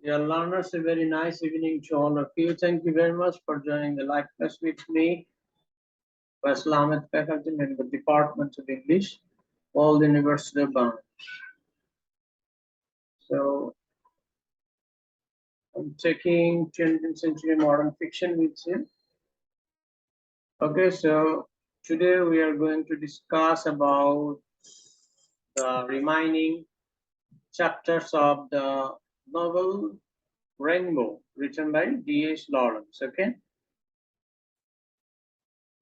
Dear learners, a very nice evening to all of you. Thank you very much for joining the live class with me, Faisal Ahmed, faculty in the Department of English, World University of Bangladesh. So, I'm taking 20th century modern fiction with you. Okay, so today we are going to discuss about the remaining chapters of the novel Rainbow, written by D.H. Lawrence. Okay,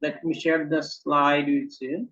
let me share the slide with you.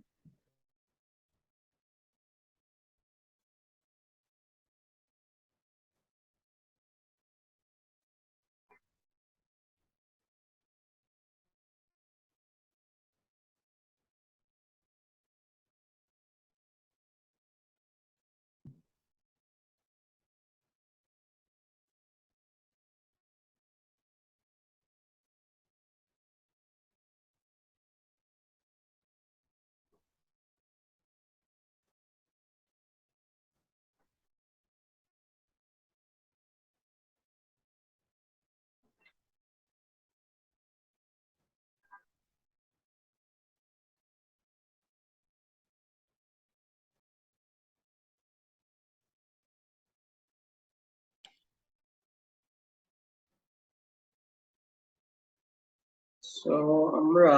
So আমরা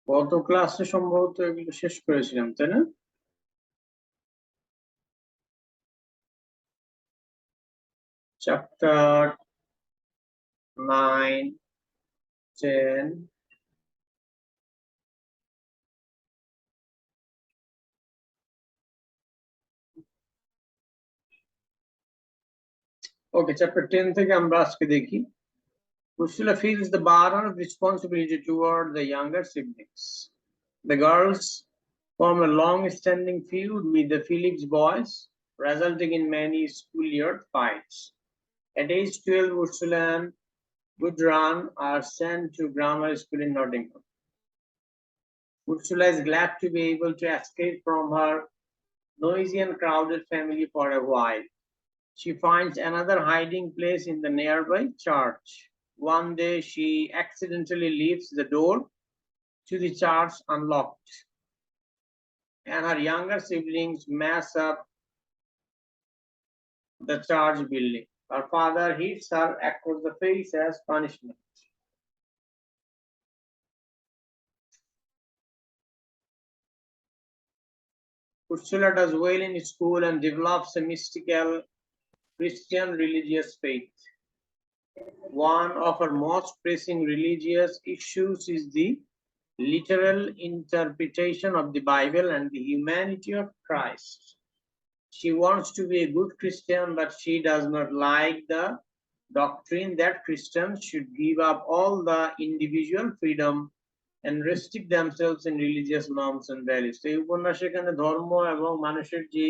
গত ক্লাসে সম্ভবত এগুলো শেষ করেছিলাম, তাই না? Chapter 9, 10, ওকে, chapter 10 থেকে আমরা আজকে দেখি Ursula feels the burden of responsibility toward the younger siblings. The girls form a long-standing feud with the Phillips boys, resulting in many schoolyard fights. At age 12, Ursula and Gudrun are sent to grammar school in Nottingham. Ursula is glad to be able to escape from her noisy and crowded family for a while. She finds another hiding place in the nearby church. One day she accidentally leaves the door to the church unlocked, and her younger siblings mess up the church building. Her father hits her across the face as punishment. Ursula does well in school and develops a mystical Christian religious faith. One of her most pressing religious issues is the literal interpretation of the Bible and the humanity of Christ. She wants to be a good Christian, but she does not like the doctrine that Christians should give up all the individual freedom and restrict themselves in religious norms and values. এই উপন্যাসে এখানে ধর্ম এবং মানুষের যে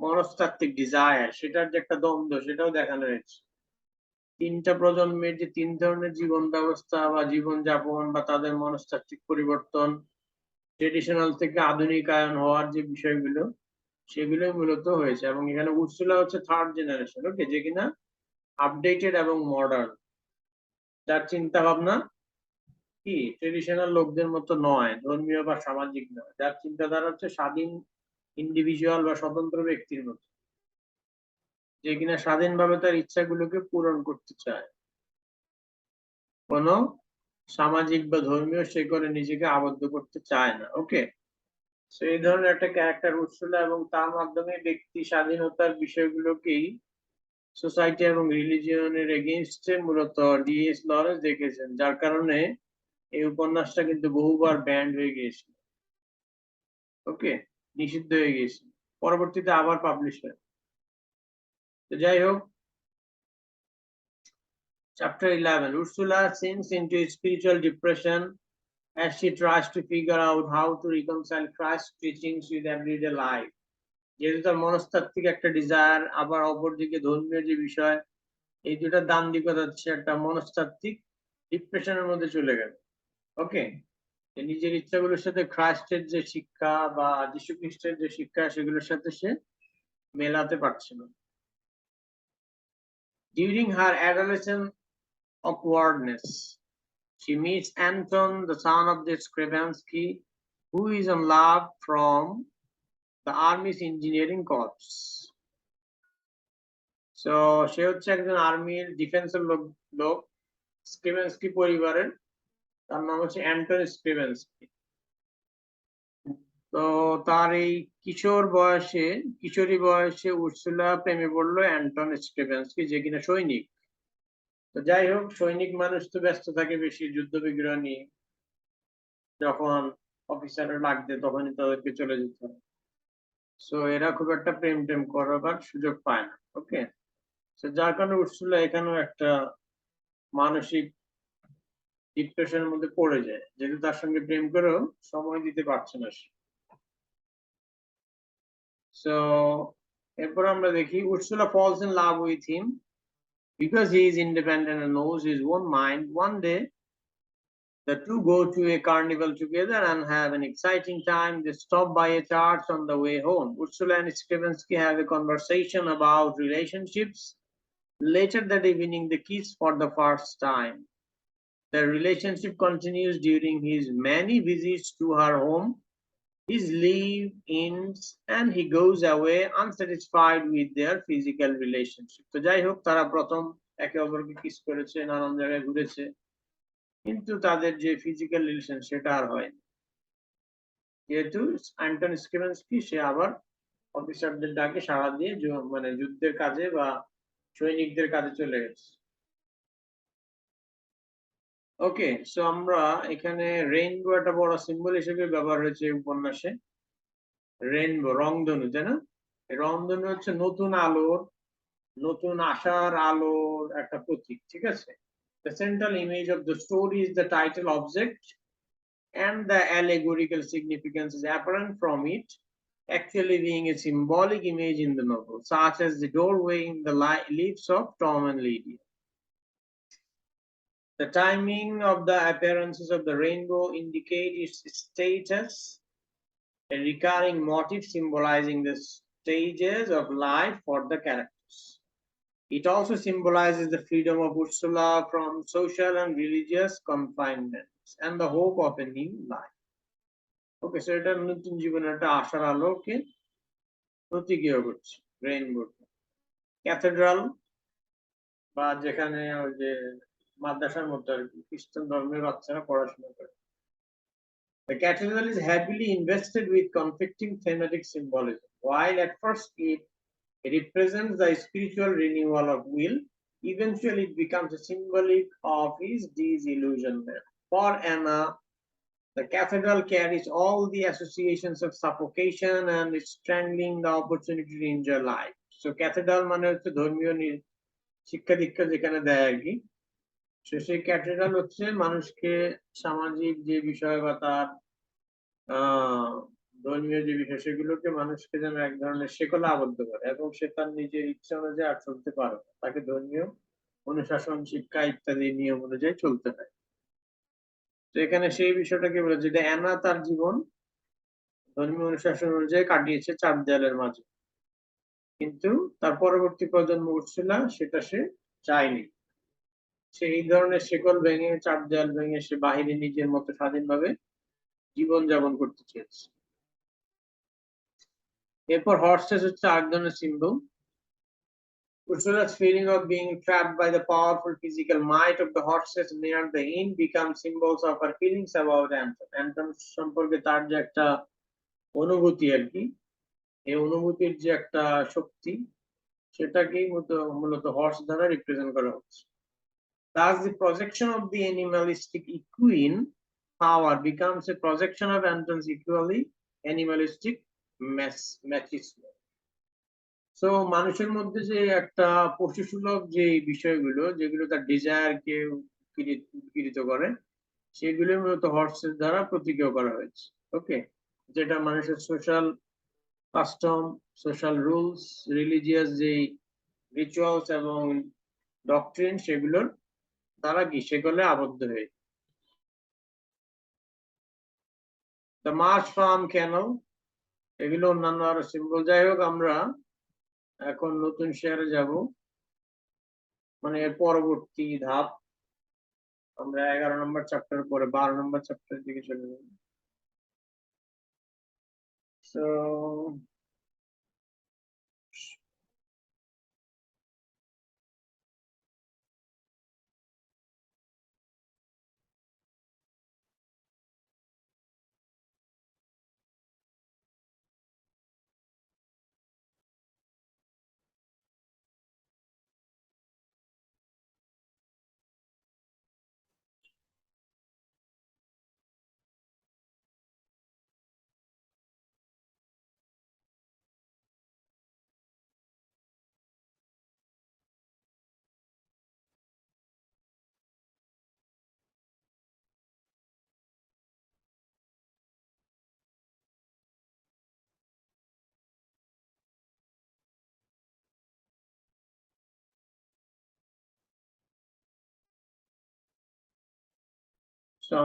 মনস্তাত্ত্বিক desire, সেটার যে একটা দ্বন্দ্ব, সেটাও দেখানো হয়েছে। তিনটা প্রজন্মের যে তিন ধরনের জীবন ব্যবস্থা বা জীবন যাপন বা তাদের মনস্তাত্ত্বিক পরিবর্তন, ট্রেডিশনাল থেকে আধুনিকায়ন হওয়ার যে বিষয়গুলো, সেগুলোই মূলত হয়েছে। এবং এখানে উর্সুলা হচ্ছে থার্ড জেনারেশন, ওকে, যে কিনা আপডেটেড এবং মডার্ন, যার চিন্তা ভাবনা কি ট্রেডিশনাল লোকদের মতো নয়, ধর্মীয় বা সামাজিক নয়, যার চিন্তাধারা হচ্ছে স্বাধীন ইন্ডিভিজুয়াল বা স্বতন্ত্র ব্যক্তির মতো, যে কিনা স্বাধীনভাবে তার ইচ্ছাগুলোকে পূরণ করতে চায়, কোনো সামাজিক বা ধর্মীয় শেকলে নিজেকে আবদ্ধ করতে চায় না। ওকে, এই ধরনের একটা ক্যারেক্টার উর্সুলা, এবং তার মাধ্যমে ব্যক্তি স্বাধীনতার বিষয়গুলোকেই সোসাইটি এবং রিলিজিয়নের এগেইনস্টে মূলত ডিএস লরেন্স দেখেছেন, যার কারণে এই উপন্যাসটা কিন্তু বহুবার ব্যান্ড হয়ে গিয়েছিল, ওকে, নিষিদ্ধ হয়ে গিয়েছিল, পরবর্তীতে আবার পাবলিশ হয়। তো যাই হোক, Chapter 11, Ursula sinks into a spiritual depression as she tries to figure out how to reconcile Christ's teachings with everyday life. যেহেতু তার মনস্তাত্ত্বিক একটা ডিজায়ার, আবার অপরদিকে ধর্মীয় যে বিষয়, এই দুটা দান্দিকতা, সে একটা মনস্তাত্ত্বিক ডিপ্রেশনের মধ্যে চলে গেল। ওকে, নিজের ইচ্ছাগুলোর সাথে খ্রাইস্টের যে শিক্ষা বা যীশু খ্রিস্টের যে শিক্ষা, সেগুলোর সাথে সে মেলাতে পারছে না। During her adolescent awkwardness, she meets Anton, the son of the Scribensky, who is on love from the Army's engineering corps. So she হচ্ছে একজন আর্মির ডিফেন্সের লোক স্ক্রিভেন্সকি পরিবারের, তার নাম হচ্ছে অ্যান্টন স্ক্রিভেন্সকি। তো তার এই কিশোরী বয়সে উর্সুলা প্রেমে পড়লো অ্যান্টন স্ক্রিভেন্সকি, যে কিনা সৈনিক। তো যাই হোক, সৈনিক মানুষ তো ব্যস্ত থাকে বেশি যুদ্ধ বিগ্রহ নিয়ে, যখন অফিসারের লাগবে তখনই তাদেরকে চলে যেতে হয়। সো এরা খুব একটা প্রেম টেম করবার সুযোগ পায় না। ওকে, যার কারণে উর্সুলা এখানেও একটা মানসিক ডিপ্রেশনের মধ্যে পড়ে যায়, যেহেতু তার সঙ্গে প্রেম করেও সময় দিতে পারছে না সে। সো এরপর আমরা দেখি Ursula falls in love with him because he is independent and knows his own mind. One day the two go to a carnival together and have an exciting time. They stop by a church on the way home. Ursula and Skrebensky have a conversation about relationships. Later that evening they kiss for the first time. Their relationship continues during his many visits to her home. His leave ends and he goes away unsatisfied with their physical relationship. তো যাই হোক, তারা প্রথম একে অপরকে kiss করেছে, নানান জায়গায় ঘুরেছে, কিন্তু তাদের যে ফিজিক্যাল রিলেশন সেটা আর হয়নি, যেহেতু অ্যান্টন স্ক্রিভেন্সকি সে আবার অফিসারদের ডাকে সাড়া দিয়ে মানে যুদ্ধের কাজে বা সৈনিকদের কাজে চলে গেছে। ওকে, সো আমরা এখানে রেইনবো একটা বড় সিম্বল হিসেবে ব্যবহার হয়েছে উপন্যাসে। রেইনবো রংধনু, তাই না? রংধনু হচ্ছে নতুন আলোর, নতুন আশার আলোর একটা প্রতীক, ঠিক আছে? The central image of the story is the title object and the allegorical significance is apparent from it actually being a symbolic image in the novel, such as the doorway in the lives of Tom and Lydia. The timing of the appearances of the rainbow indicate its status, a recurring motif symbolizing the stages of life for the characters. It also symbolizes the freedom of Ursula from social and religious confinements and the hope of a new life. Okay, so এটা নতুন জীবনে একটা আশার আলোকে প্রতীকীয় করছে rainbow. Cathedral বা যেখানে ওই যে মাদ্রাসার মতো আর কি খ্রিস্টান ধর্মের বাচ্চারা পড়াশোনা করে। The cathedral is heavily invested with conflicting thematic symbolism. While at first it represents the spiritual renewal of will, eventually it becomes a symbolic of his disillusionment. For Anna, the cathedral carries all the associations of suffocation and strangling the opportunity to enjoy life. So cathedral মানে হচ্ছে ধর্মীয় শিক্ষা দীক্ষা যেখানে দেয় আর কি। সেই cathedral হচ্ছে মানুষকে সামাজিক যে বিষয় বা তার ধর্মীয় যে বিষয় সেগুলোকে মানুষকে যেন এক ধরনের শেকলে আবদ্ধ করে এবং সে তার নিজের ইচ্ছা অনুযায়ী আর চলতে পারে, তাকে ধর্মীয় অনুশাসন শিক্ষা ইত্যাদি নিয়ম অনুযায়ী চলতে হয়। তো এখানে সেই বিষয়টাকে বলে যেটা অ্যানা তার জীবন ধর্মীয় অনুশাসন অনুযায়ী কাটিয়েছে চার দেয়ালের মাঝে, কিন্তু তার পরবর্তী প্রজন্ম উর্সুলা সেটা সে চায়নি। সে এই ধরনের শেকল ভেঙে চার দেয়াল ভেঙে সে বাহিরে নিজের মতো স্বাধীনভাবে জীবন যাপন করতে চেয়েছে। এরপর হর্সেস হচ্ছে আরেক ধরনের symbol. Ursula's feeling of being trapped by the powerful physical might of the horses near the inn becomes symbols of her feelings about Anton. Anton সম্পর্কে তার যে একটা অনুভূতি আর কি, এই অনুভূতির যে একটা শক্তি সেটাকেই মূলত হর্স দ্বারা রিপ্রেজেন্ট করা হচ্ছে। Thus the projection of the animalistic equine power becomes a projection of Anton's equally animalistic machismo. So মানুষের মধ্যে যে একটা পশুসুলভ যে বিষয়গুলো যেগুলো তার ডিজায়ারকে উৎপীড়িত করে সেগুলো মূলত হর্সের দ্বারা প্রতীকীয় করা হয়েছে। ওকে, যেটা মানুষের social custom, social rules, religious যে রিচুয়ালস এবং ডক্ট্রিন সেগুলোর দ্বারা কি সেগুলো আবদ্ধ হয়ে। দ্য মার্চ ফার্ম ক্যানল, এগুলো অন্যান্য আরো সিম্বল। যাই হোক, আমরা এখন নতুন শেয়ারে যাব। মানে এর পরবর্তী ধাপ আমরা 11 নম্বর চ্যাপ্টার পরে 12 নম্বর চ্যাপ্টারের দিকে চলে যাব। সো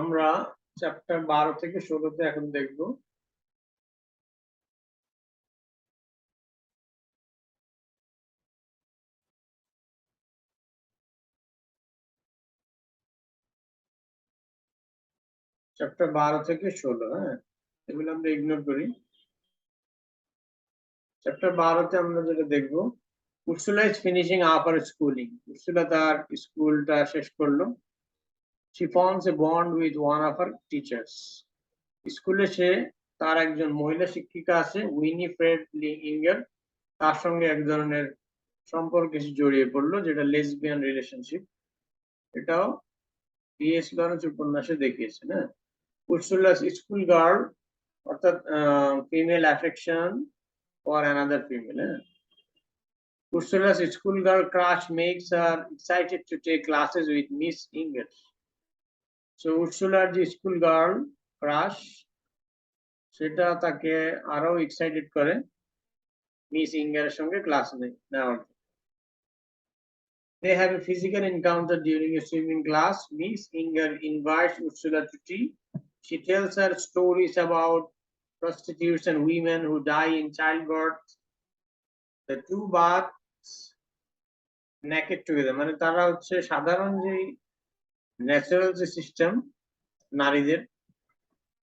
আমরা চ্যাপ্টার 12 থেকে 16 এখন দেখব। চ্যাপ্টার 12 থেকে 16, হ্যাঁ, এগুলো আমরা ইগনোর করি। চ্যাপ্টার 12 তে আমরা যেটা দেখব, Ursula is finishing up her schooling. Ursula তার স্কুলটা শেষ করলো। She forms a bond with one of her teachers. স্কুলে সে তার একজন মহিলা শিক্ষিকা আছে, উইনিফ্রেড ইঙ্গার, তার সঙ্গে এক ধরনের সম্পর্কে জড়িয়ে পড়লো, যেটা লেসবিয়ান রিলেশনশিপ। এটাও বিএস লরেন্স উপন্যাসে দেখিয়েছে, না? উর্সুলাস স্কুল গার্ল, অর্থাৎ female affection for another female, হ্যাঁ। Ursula's schoolgirl crush makes her excited to take classes with Miss Inger. So Ursula's school girl crush সেটা তাকে আরো এক্সাইটেড করে মিস ইঙ্গারের সঙ্গে ক্লাস নেওয়ার। They have a physical encounter during a swimming class. Miss Inger invites Ursula to tea. She tells her stories about prostitutes and women who die in childbirth. The two baths naked together. মানে তারা হচ্ছে সাধারণ যে natural যে system নারীদের,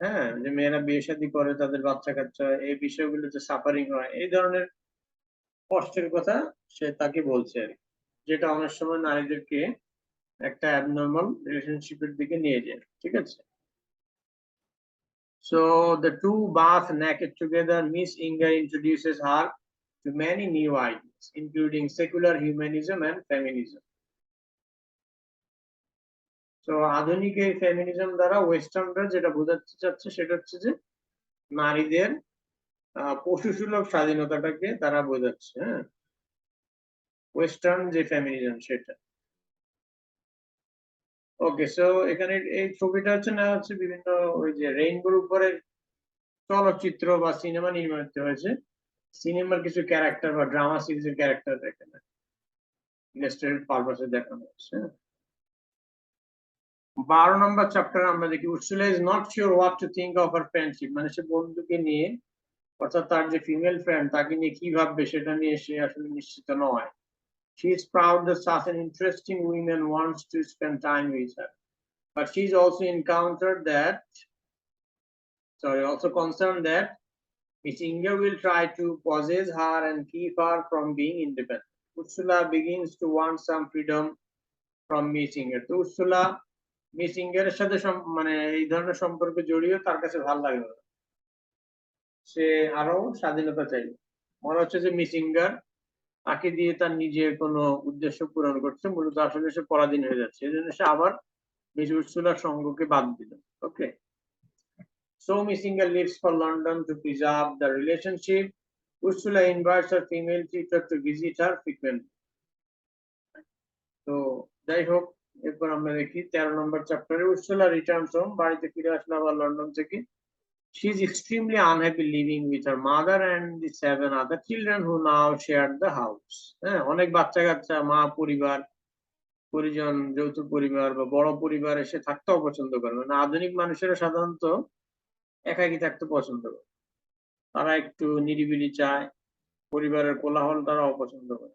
হ্যাঁ, যে মেয়েরা বিয়ে শাদী করে, তাদের বাচ্চা কাচ্চা, এই বিষয়গুলো যে সাফারিং হয়, এই ধরনের কষ্টের কথা সে তাকে বলছে আর কি, যেটা অনেক সময় নারীদেরকে একটা অ্যাবনর্মাল রিলেশনশিপের দিকে নিয়ে যায়, ঠিক আছে? So the two bath naked together. Miss Inger introduces her to many new ideas, including secular humanism and feminism. So আধুনিক এই ফেমিনিজম দ্বারা ওয়েস্টার্নরা যেটা বোঝাতে চাচ্ছে সেটা হচ্ছে যে নারীদের পশুসুলভ স্বাধীনতাটাকে তারা বোঝাচ্ছে, হ্যাঁ, ওয়েস্টার্ন যে ফেমিনিজম সেটা। ওকে, সো এখানে এই ছবিটা হচ্ছে না হচ্ছে বিভিন্ন ওই যে রেইনবোর উপরে চলচ্চিত্র বা সিনেমা নির্মিত হয়েছে, সিনেমার কিছু ক্যারেক্টার বা ড্রামা সিরিজের ক্যারেক্টার এখানে ইলাস্ট্রেটেড পারপাসে দেখানো হচ্ছে। 12 নম্বর চ্যাপ্টার আমরা দেখি, Ursula is not sure what to think of her friendship. মানে সে বন্ধুকে নিয়ে, অর্থাৎ তার যে ফিমেল ফ্রেন্ড, তাকে নিয়ে কি ভাববে সেটা নিয়ে সে আসলে নিশ্চিত নয়। She is proud that such an interesting woman wants to spend time with her, but she is also concerned that Miss Inger will try to possess her and keep her from being independent. Ursula begins to want some freedom from Miss Inger. তো Ursula miss ইঙ্গারের সাথে মানে এই ধরনের সম্পর্কে জড়িয়ে তার কাছে ভালো লাগলো, সে আরো স্বাধীনতা চাইল। মনে হচ্ছে যে মিস ইঙ্গার তাকে দিয়ে তার নিজের কোনো উদ্দেশ্য পূরণ করছে, মূলত আসলে সে পরাধীন হয়ে যাচ্ছে, এই জন্য সে আবার মিস উর্সুলার সঙ্গকে বাদ দিল। ওকে, so Miss Inger leaves for London to preserve the relationship. Ursula invites her female teacher to visit her frequently. তো যাই হোক, এরপর আমরা দেখি 13 নম্বর চ্যাপ্টারে, উর্সুলা রিটার্নস হোম, বাড়িতে ফিরে আসলো আবার লন্ডন থেকে। She is extremely unhappy living with her mother and the 7 other children who now share the house. হ্যাঁ, অনেক বাচ্চা কাচ্চা, মা, পরিবার, পরিজন, যৌথ পরিবার বা বড় পরিবার এসে থাকতেও পছন্দ করে। মানে আধুনিক মানুষেরা সাধারণত একাকী থাকতে পছন্দ করে, তারা একটু নিরিবিলি চায়, পরিবারের কোলাহল তারা অপছন্দ করে।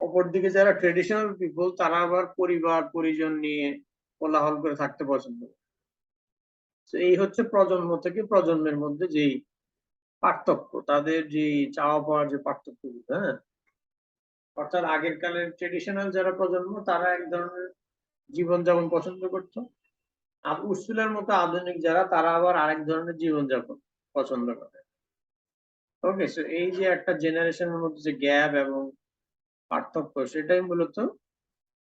অপরদিকে যারা ট্রেডিশনাল পিপল তারা আবার পরিবার পরিজন নিয়ে কোলাহল করে থাকতে পছন্দ করে। এই হচ্ছে প্রজন্ম থেকে প্রজন্মের মধ্যে যেই পার্থক্য, তাদের যে চাওয়া পাওয়ার যে পার্থক্য, হ্যাঁ। অর্থাৎ আগের কালের ট্রেডিশনাল যারা প্রজন্ম তারা এক ধরনের জীবনযাপন পছন্দ করতো, আর উর্সুলার মতো আধুনিক যারা তারা আবার আরেক ধরনের জীবনযাপন পছন্দ করে। ওকে, সো এই যে একটা জেনারেশনের মধ্যে যে গ্যাপ এবং পার্থক্য, সেটাই মূলত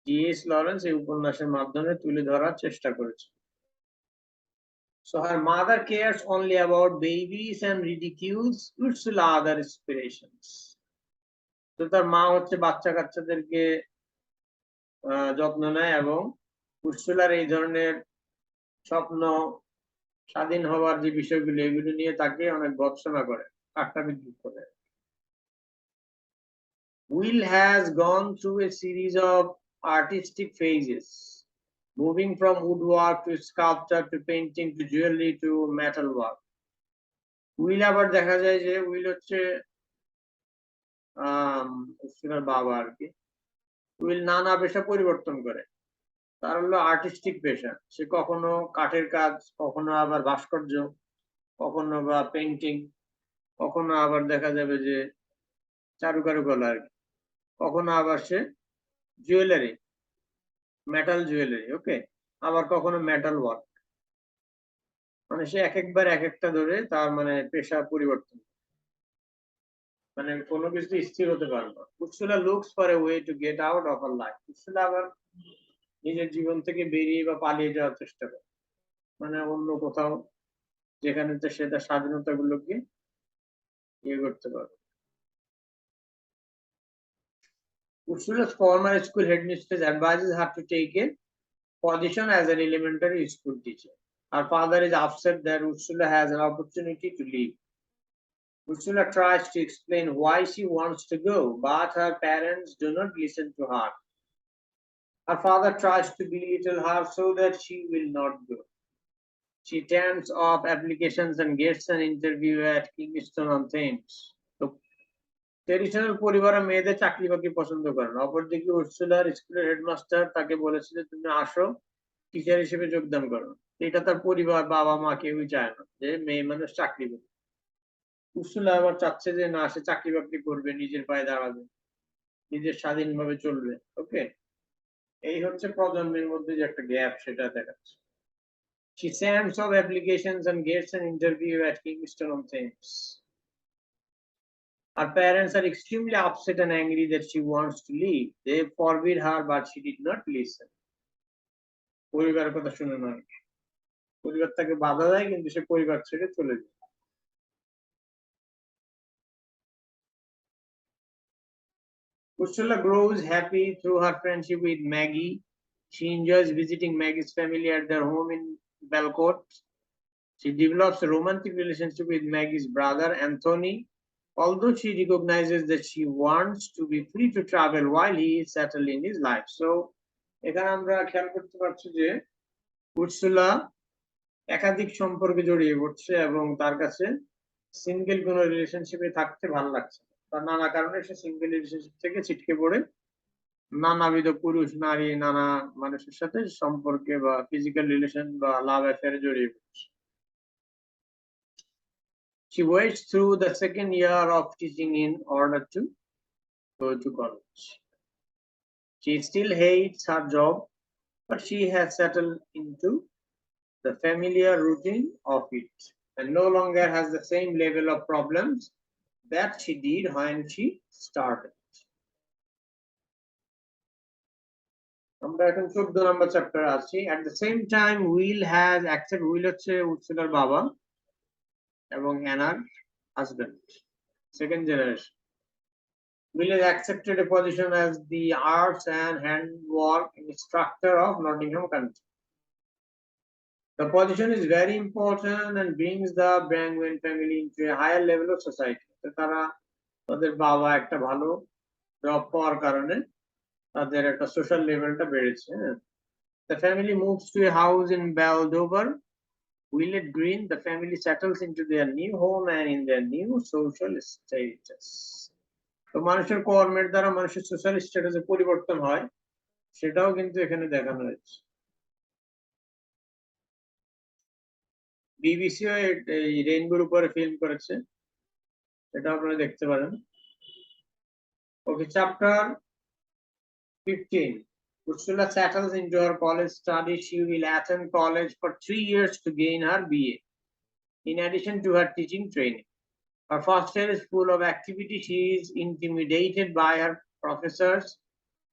জি.এইচ. লরেন্স এই উপন্যাসের মাধ্যমে তুলে ধরার চেষ্টা করেছে। So her mother cares only about babies and ridicules Ursula other aspirations. তো তার মা হচ্ছে বাচ্চা কাচ্চাদেরকে যত্ন নেয় এবং উর্সুলার এই ধরনের স্বপ্ন, স্বাধীন হওয়ার যে বিষয়গুলো, এগুলো নিয়ে তাকে অনেক ভৎসনা করে, ঠাট্টা বিদ্রুপ করে। Will has gone through a series of artistic phases, moving from woodwork to sculpture to painting to jewelry to metalwork. Will আবার দেখা যায় যে উইল হচ্ছে উর্সুলার বাবা আর কি। উইল নানা পেশা পরিবর্তন করে। তার হলো আর্টিস্টিক পেশা, সে কখনো কাঠের কাজ, কখনো আবার ভাস্কর্য, কখনো বা পেইন্টিং, কখনো আবার দেখা যাবে যে চারুকারুকলা আর কি, কখনো আবার সে জুয়েলারি, মেটাল জুয়েলারি, ওকে, আবার কখনো মেটাল ওয়ার্ক। মানে সে এক একবার এক একটা ধরে তার মানে পেশা পরিবর্তন, মানে কোনো কিছু স্থির হতে পারে না। Ursula looks for a way to get out of her life. Ursula আবার নিজের জীবন থেকে বেরিয়ে বা পালিয়ে যাওয়ার চেষ্টা করে, মানে অন্য কোথাও যেখানে সে তার স্বাধীনতা গুলোকে ইয়ে করতে পারে। Ursula's former school headmistress advises her to take a position as an elementary school teacher. Her father is upset that Ursula has an opportunity to leave. Ursula tries to explain why she wants to go, but her parents do not listen to her. Her father tries to belittle her so that she will not go. She turns off applications and gets an interview at Kingston on Thames. Traditional পরিবারের মেয়েদের চাকরি বাকরি পছন্দ করে না। অপরদিকে উর্সুলার স্কুলের headmaster তাকে বলেছে যে তুমি আসো, টিচার হিসেবে যোগদান করো। এটা তার পরিবার, বাবা মা কেউই চায় না যে মেয়ে মানুষ চাকরি করবে। উর্সুলা আবার চাচ্ছে যে না, সে চাকরি বাকরি করবে, নিজের পায়ে দাঁড়াবে, নিজের স্বাধীনভাবে চলবে। ওকে, এই হচ্ছে প্রজন্মের মধ্যে যে একটা গ্যাপ, সেটা দেখাচ্ছে। She sends off applications and gets an interview at Kingston on Thames. Her parents are extremely upset and angry that she wants to leave. They forbid her, but she did not listen. পরিবারের কথা শুনে না, পরিবার তাকে বাধা দেয়, কিন্তু সে পরিবার ছেড়ে চলে যায়। Ursula grows happy through her friendship with Maggie. She enjoys visiting Maggie's family at their home in Belcourt. She develops a romantic relationship with Maggie's brother, Anthony, although she recognizes that she wants to be free to travel while he is settled in his life. So, এখানে আমরা খেয়াল করতে পারছি যে Ursula একাধিক সম্পর্কে জড়িয়ে পড়ছে এবং তার কাছে সিঙ্গেল কোনো রিলেশনশিপে থাকতে ভালো লাগছে। তার নানা কারণে সে সিঙ্গেল রিলেশনশিপ থেকে ছিটকে পড়ে নানাবিধ পুরুষ, নারী, নানা মানুষের সাথে সম্পর্কে বা ফিজিক্যাল রিলেশন বা লাভ অ্যাফেয়ারে জড়িয়ে পড়ছে। She waits through the second year of teaching in order to go to college. She still hates her job, but she has settled into the familiar routine of it and no longer has the same level of problems that she did when she started. আমরা এখন 14 নম্বর chapter আছি। At the same time, Will has accepted, Will হচ্ছে উর্সুলার বাবা এবং অ্যানার husband, second generation. Will has accepted a position as the arts and handwork instructor of Nottingham Country. The position is very important and brings the Brangwen family into a higher level of society. তারা তাদের বাবা একটা ভালো job পাওয়ার কারণে তাদের একটা social লেভেলটা বেড়েছে। The family moves to a house in Baldover, Willett Green. The family settles into their new home and in their new social status. তো মানুষের কর্মের দ্বারা মানুষের সোশ্যাল স্ট্যাটাসে পরিবর্তন হয়, সেটাও কিন্তু এখানে দেখানো হয়েছে। বিবিসিও এই রেইনবোর উপরে ফিল্ম করেছে, এটা আপনারা দেখতে পারেন। ওকে, chapter 15. Ursula settles into her college studies. She will attend college for 3 years to gain her BA, in addition to her teaching training. Her first year is full of activity. She is intimidated by her professors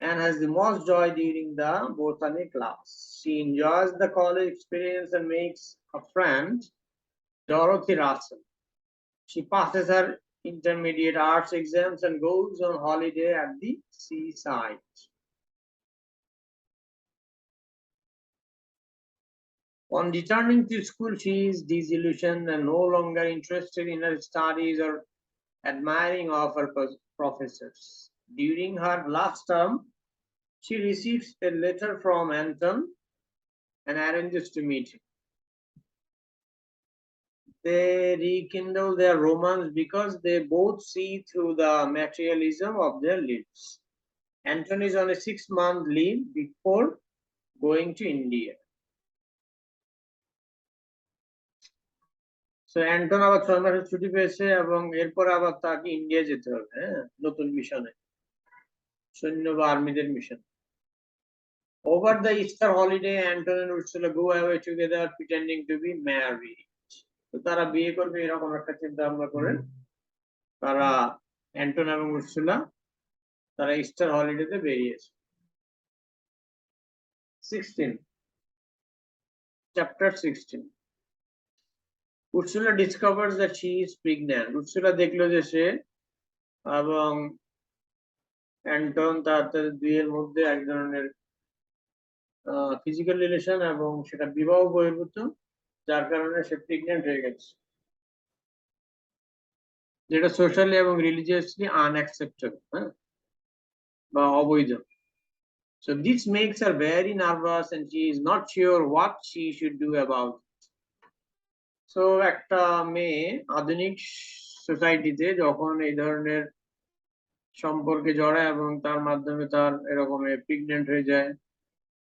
and has the most joy during the botany class. She enjoys the college experience and makes a friend, Dorothy Russell. She passes her intermediate arts exams and goes on holiday at the seaside. On returning to school, she is disillusioned and no longer interested in her studies or admiring of her professors. During her last term, she receives a letter from Anton and arranges to meet him. They rekindle their romance because they both see through the materialism of their lives. Anton is on a 6-month leave before going to India. So Anton আবার 6 মাসের ছুটি পেয়েছে এবং এরপর আবার তাকে India যেতে হবে, হ্যাঁ, নতুন মিশনে, সৈন্য বা আর্মিদের mission. Over the Easter holiday, Anton and Ursula go away together pretending to be married. তো তারা বিয়ে করবে এরকম একটা চিন্তা ভাবনা করে তারা অ্যান্টন এবং উর্সুলা তারা ইস্টার হলিডেতে বেরিয়েছে। 16. Chapter 16. Ursula discovers that she is pregnant. Ursula দেখলো যে সে এবং অ্যান্টন তাদের দুইয়ের মধ্যে এক ধরনের ফিজিক্যাল রিলেশন এবং সেটা বিবাহ বহির্ভূত, যার কারণে সে প্রেগনেন্ট হয়ে গেছে, যেটা সোশ্যালি এবং রিলিজিয়াসলি আনঅ্যাকসেপ্টেবল, হ্যাঁ, বা অবৈধ। So this makes her very nervous and she is not sure what she should do about it. So একটা মেয়ে আধুনিক সোসাইটিতে যখন এই ধরনের সম্পর্কে জড়ায় এবং তার মাধ্যমে তার এরকম প্রেগনেন্ট হয়ে যায়,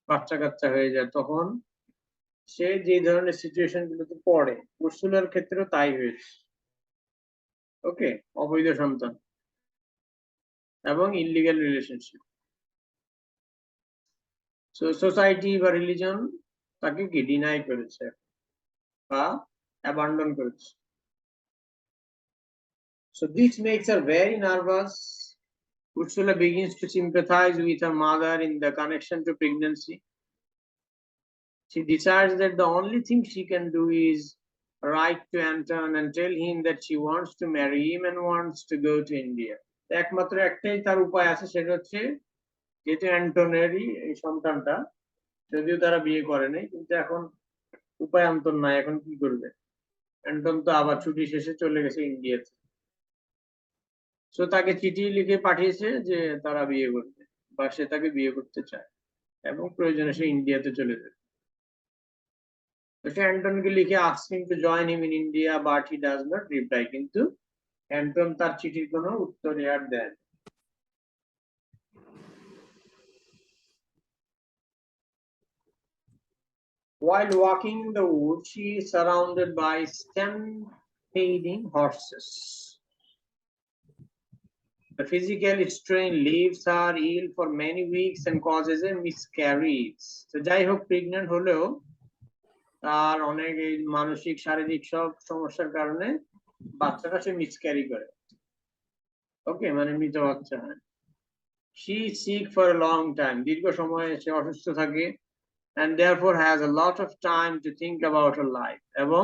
বাচ্চা কাচ্চা হয়ে যায়, তখন সে যে ধরনের সিচুয়েশন গুলোতে পড়ে, উর্সুলার ক্ষেত্রেও তাই হয়েছে। ওকে, অবৈধ সন্তান এবং ইলিগাল রিলেশনশিপ। সো সোসাইটি বা রিলিজন তাকে কি ডিনাই করেছে বা অ্যাবান্ডন করেছে। So this makes her very nervous. Ursula begins to sympathize with her mother in the connection to pregnancy. She decides that the only thing she can do is write to Anton and tell him that she wants to marry him and wants to go to India. একমাত্র একটাই তার উপায় আছে, সেটা হচ্ছে যেহেতু অ্যান্টনেরই এই সন্তানটা, যদিও তারা বিয়ে করে নাই, কিন্তু এখন উপায় অন্তর নাই, এখন কি করবে? অ্যান্টন তো আবার ছুটি শেষে চলে গেছে ইন্ডিয়াতে। সো তাকে চিঠি লিখে পাঠিয়েছে যে তারা বিয়ে করবে বা সে তাকে বিয়ে করতে চায় এবং প্রয়োজনে সে ইন্ডিয়াতে চলে যাবে। তো সে অ্যান্টনকে লিখে asking to join him in India but he does not reply, কিন্তু অ্যান্টন তার চিঠির কোনো উত্তর আর দেয় না। While walking in the woods, she is surrounded by stampeding horses. The physical strain leaves her ill for many weeks and causes a miscarriage. So যাই হোক, pregnant হলেও তার অনেক এই মানসিক শারীরিক সব সমস্যার কারণে বাচ্চাটা সে মিসক্যারি করে। ওকে, মানে মৃত বাচ্চা হয়। She is sick for a long time. দীর্ঘ সময় সে অসুস্থ থাকে and therefore has a lot of time to think about her life. এবং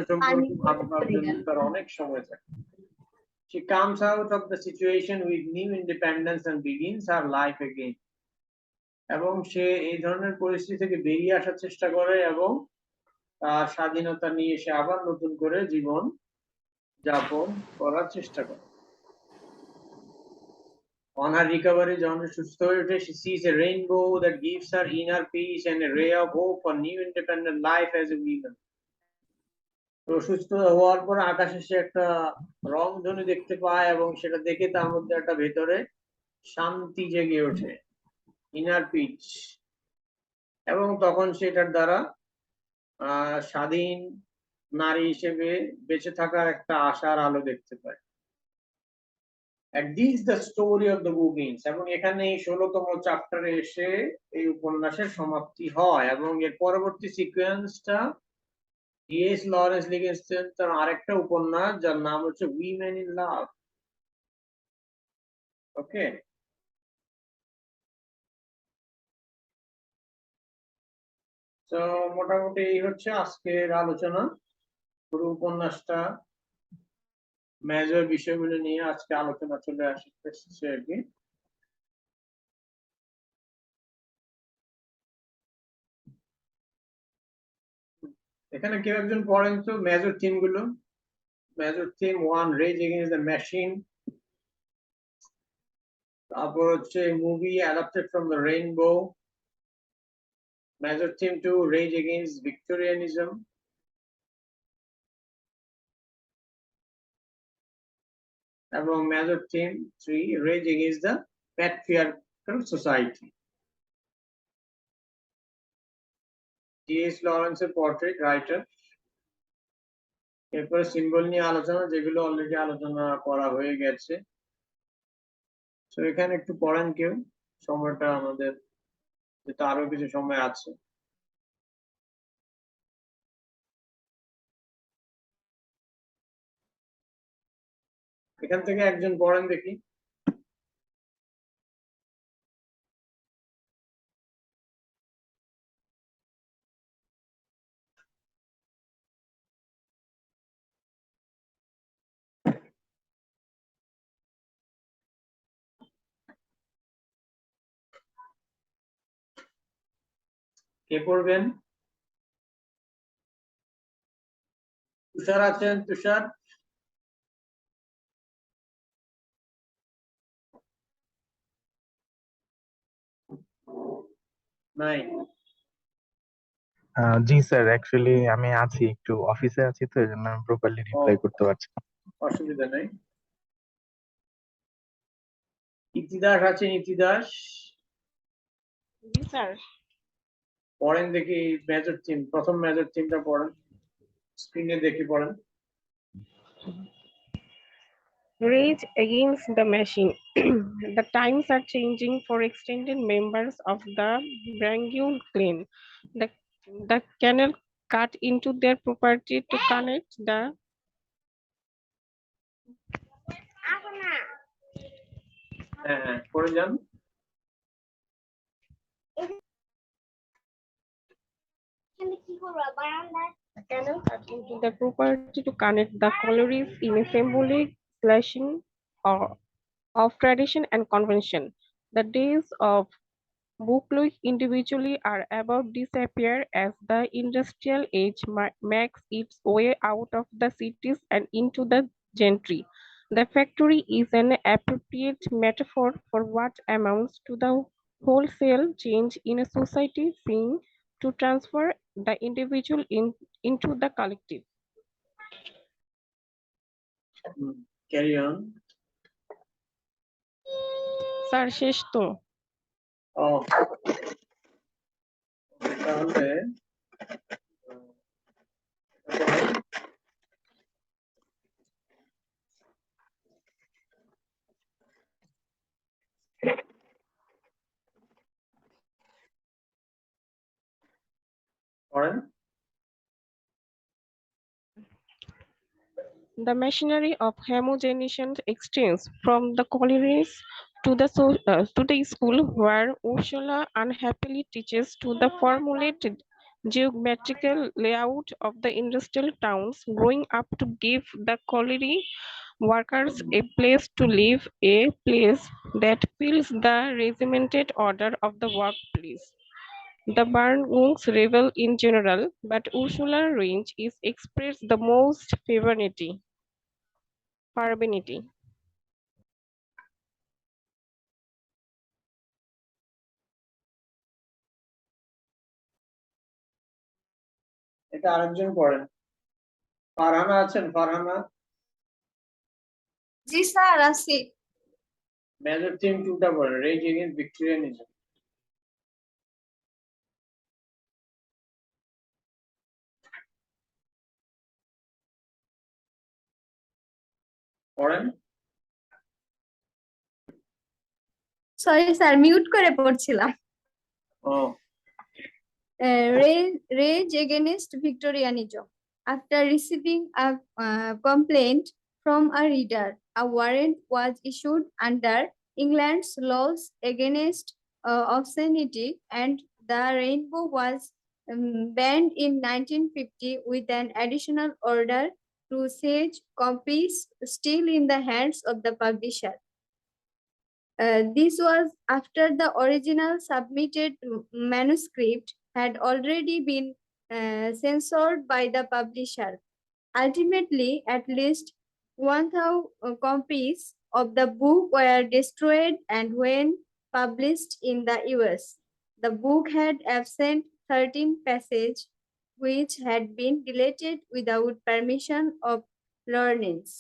সম্পর্কে ভাববার জন্য তার অনেক সময় থাকে। She comes out of the situation with new independence and begins her life again. এবং সে এই ধরনের পরিস্থিতি থেকে বেরিয়ে আসার চেষ্টা করে এবং তার স্বাধীনতা নিয়ে সে আবার নতুন করে জীবন যাপন করার চেষ্টা করে। On her recovery, যখন সুস্থ হয়ে ওঠে, she sees a rainbow that gives her inner peace and a ray of hope for new independent life as a woman. তো অসুস্থ হওয়ার পর আকাশে সে একটা রংধনু দেখতে পায় এবং সেটা দেখে তার মধ্যে একটা ভেতরে শান্তি জেগে ওঠে, ইনার পিচ, এবং তখন সেটার দ্বারা স্বাধীন নারী হিসেবে বেঁচে থাকার একটা আশার আলো দেখতে পায়। And this the story of the begins, এবং এখানে 16তম চ্যাপ্টারে এসে এই উপন্যাসের সমাপ্তি হয় এবং এর পরবর্তী সিকোয়েন্সটা ডিএস লরেন্স লিখেছেন তার আরেকটা উপন্যাস যার নাম হচ্ছে উইমেন ইন লাভ। ওকে, তো মোটামুটি এই হচ্ছে আজকের আলোচনা। পুরো উপন্যাসটা মেজর বিষয়গুলো নিয়ে আজকে আলোচনা চলে আসছে আর কি। এখানে কেউ একজন পড়েন তো মেজর থিম গুলো। Major theme 1, rage against the machine. তারপর হচ্ছে movie adapted from the Rainbow. Major theme 2, rage against Victorianism. এবং major theme 3, rage against the patriarchal society. DS লরেন্সের পোর্ট্রেট রাইটার। এরপরে সিম্বল নিয়ে আলোচনা, যেগুলো অলরেডি আলোচনা করা হয়ে গেছে। তো এখানে একটু পড়েন কেউ, সময়টা আমাদের যেটা আরো কিছু সময় আছে। এখান থেকে একজন পড়েন দেখি। কে পড়বেন? তুষার আছেন? তুষার নাই? জি স্যার, অ্যাকচুয়ালি আমি আছি, একটু অফিসে আছি, তো এই জন্য আমি প্রপারলি রিপ্লাই করতে পারছি না। অসুবিধা নেই। ইতিদাস আছেন? ইতিদাস জি স্যার। পড়েন দেখি মেজর থিম, প্রথম মেজর থিমটা পড়েন, স্ক্রিনে দেখি পড়েন। Rage against the machine. The times are changing for extended members of the Branguin clan. The canal cut into their property to connect the হ্যাঁ, পড়ে যান। canal cut into the property to connect the collieries in a symbolic slashing of tradition and convention. The days of Booklook individually are about disappear as the industrial age makes its way out of the cities and into the gentry. The factory is an appropriate metaphor for what amounts to the wholesale change in a society seeing to transfer the individual into the collective. Carry on. Sir শেষ তো। ও, তাহলে পড়েন। The machinery of homogenization extends from the collieries to the school where Ursula unhappily teaches to the formulated geometrical layout of the industrial towns, growing up to give the colliery workers a place to live, a place that fills the regimented order of the workplace. The Barnwoods revel in general, but Ursula range is expressed the most fervenity. এটা আরেকজন পড়েন। ফারহানা আছেন? ফারহানা, জি sir আছি। Major theme টুটা বলেন, raise against ভিক্টোরিয়ানিজম। পড়েন। Sorry sir, mute করে পড়ছিলাম। ও Rage against Victorianism. After receiving a complaint from a reader, a warrant was issued under England's laws against obscenity, and the rainbow was banned in 1950 with an additional order to sage copies still in the hands of the publisher. This was after the original submitted manuscript had already been censored by the publisher. Ultimately, at least 1,000 copies of the book were destroyed, and when published in the US, the book had absent 13 passages which had been deleted without permission of Lawrence.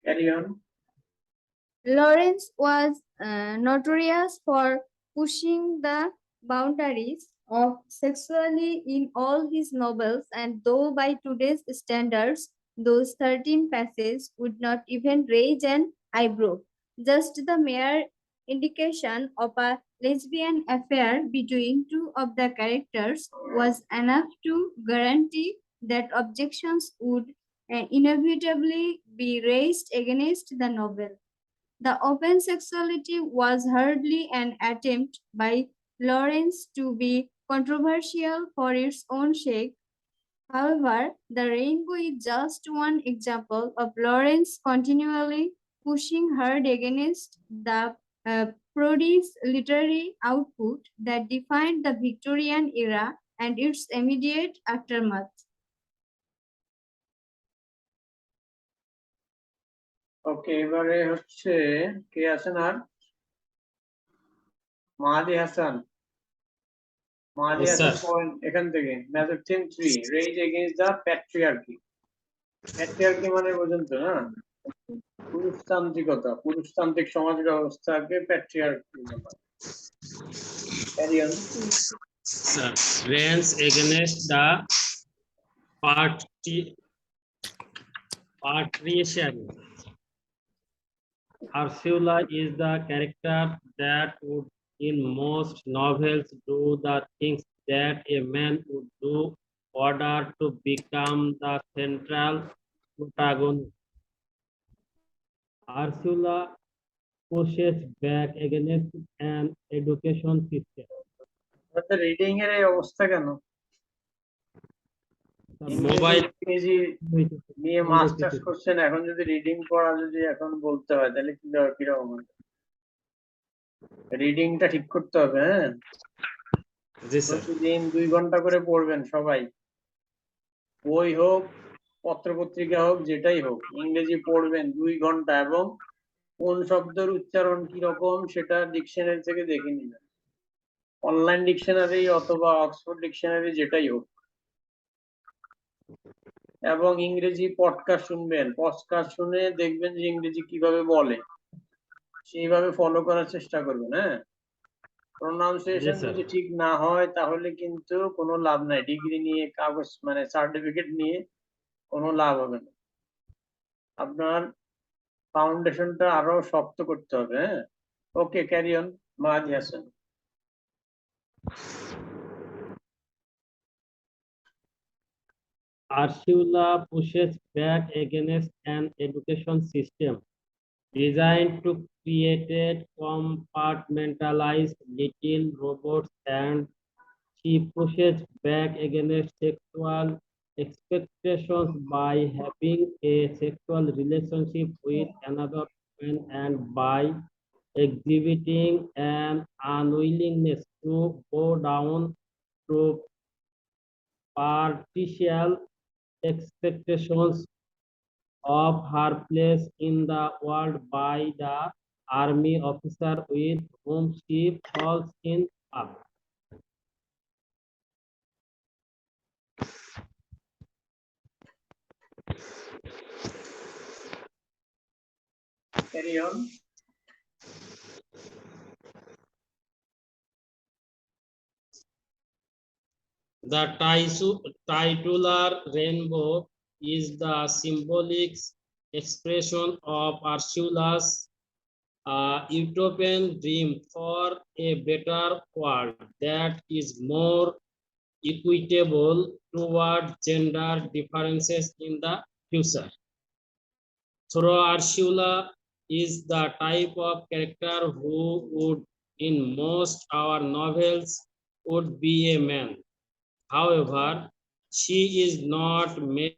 Carry on. Lawrence was notorious for pushing the boundaries of sexuality in all his novels, and though by today's standards, those 13 passages would not even raise an eyebrow. Just the mere indication of a lesbian affair between two of the characters was enough to guarantee that objections would inevitably be raised against the novel. The open sexuality was hardly an attempt by Lawrence to be controversial for its own sake. However, the rainbow is just one example of Lawrence continually pushing hard against the prodigious literary output that defined the Victorian era and its immediate aftermath. Okay, এবারে হচ্ছে কে আছেন আর? Mahadi Hasan. Mahadi Yes, Hasan sir. Point এখান থেকে। Major theme 3, rage against the patriarchy. Patriarchy মানে বোঝেন তো না? পুরুষতান্ত্রিকতা, পুরুষতান্ত্রিক সমাজ ব্যবস্থাকে প্যাট্রিয়ার্কি বলা হয়। Carry on. Sir, reigns against the patrician. Ursula is the character that would, in most novels, do the things that a man would do in order to become the central protagonist. Ursula pushes back against an education system. Reading এর এই অবস্থা কেন? Mobile ইংরেজি নিয়ে masters করছেন, এখন যদি reading পড়া যদি এখন বলতে হয় তাহলে কিরকম হবে? রিডিংটা ঠিক করতে হবে। হ্যাঁ, জি স্যার, প্রতিদিন 2 ঘন্টা করে পড়বেন সবাই। বই হোক, পত্রপত্রিকা হোক, যেটাই হোক, ইংরেজি পড়বেন 2 ঘন্টা, এবং কোন শব্দের উচ্চারণ কিরকম সেটা ডিকশনারি থেকে দেখে নিবেন। অনলাইন ডিকশনারি অথবা অক্সফোর্ড ডিকশনারি যেটাই হোক। এবং ইংরেজি পডকাস্ট শুনবেন, পডকাস্ট শুনে দেখবেন যে ইংরেজি কিভাবে বলে, সেইভাবে ফলো করার চেষ্টা করবেন। হ্যাঁ, প্রোনাউন্সিয়েশন যদি ঠিক না হয় তাহলে কিন্তু কোনো লাভ নাই, ডিগ্রি নিয়ে কাগজ মানে সার্টিফিকেট নিয়ে কোনো লাভ হবে না। আপনার ফাউন্ডেশনটা আরো শক্ত করতে হবে। হ্যাঁ, okay, carry on. Mahadi Hasan. Ursula pushes back against an education system designed to create compartmentalized little robots, and she pushes back against sexual expectations by having a sexual relationship with another woman, and by exhibiting an unwillingness to go down to partial expectations of her place in the world by the army officer with whom she falls in love. Carry on. The titular rainbow is the symbolic expression of Ursula's utopian dream for a better world that is more equitable toward gender differences in the future. Through Ursula is the type of character who would, in most our novels, would be a man. However, she is not made